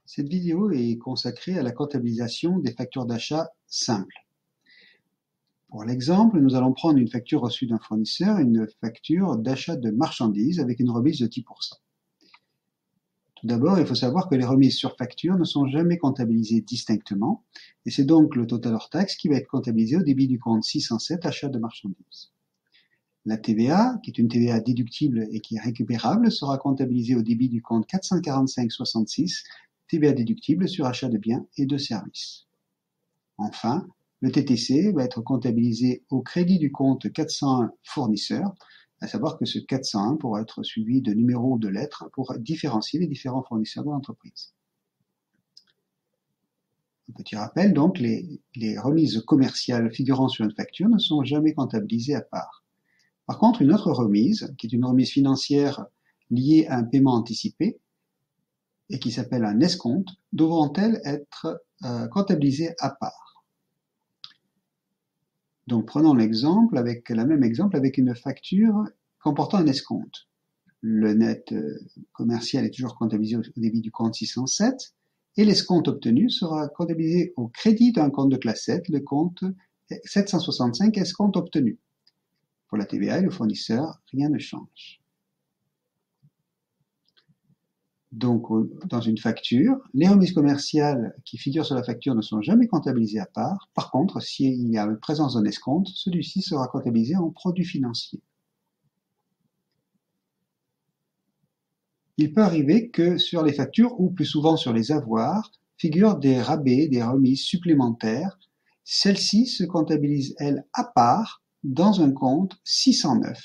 Cette vidéo est consacrée à la comptabilisation des factures d'achat simples. Pour l'exemple, nous allons prendre une facture reçue d'un fournisseur, une facture d'achat de marchandises avec une remise de 10%. Tout d'abord, il faut savoir que les remises sur facture ne sont jamais comptabilisées distinctement, et c'est donc le total hors taxe qui va être comptabilisé au débit du compte 607 achat de marchandises. La TVA, qui est une TVA déductible et qui est récupérable, sera comptabilisée au débit du compte 445,66, TVA déductible sur achat de biens et de services. Enfin, le TTC va être comptabilisé au crédit du compte 401 fournisseur, à savoir que ce 401 pourra être suivi de numéros ou de lettres pour différencier les différents fournisseurs de l'entreprise. Un petit rappel, donc, les remises commerciales figurant sur une facture ne sont jamais comptabilisées à part. Par contre, une autre remise, qui est une remise financière liée à un paiement anticipé et qui s'appelle un escompte, devront-elles être comptabilisées à part. Donc prenons le même exemple avec une facture comportant un escompte. Le net commercial est toujours comptabilisé au débit du compte 607 et l'escompte obtenu sera comptabilisé au crédit d'un compte de classe 7, le compte 765 escompte obtenu. Pour la TVA et le fournisseur, rien ne change. Donc, dans une facture, les remises commerciales qui figurent sur la facture ne sont jamais comptabilisées à part. Par contre, s'il y a la présence d'un escompte, celui-ci sera comptabilisé en produit financier. Il peut arriver que sur les factures, ou plus souvent sur les avoirs, figurent des rabais, des remises supplémentaires. Celles-ci se comptabilisent, elles, à part, dans un compte 609,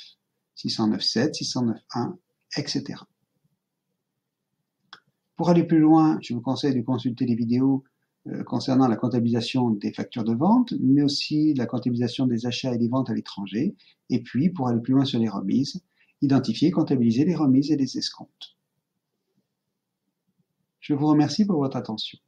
609.7, 609.1, etc. Pour aller plus loin, je vous conseille de consulter les vidéos concernant la comptabilisation des factures de vente, mais aussi la comptabilisation des achats et des ventes à l'étranger. Et puis, pour aller plus loin sur les remises, identifier et comptabiliser les remises et les escomptes. Je vous remercie pour votre attention.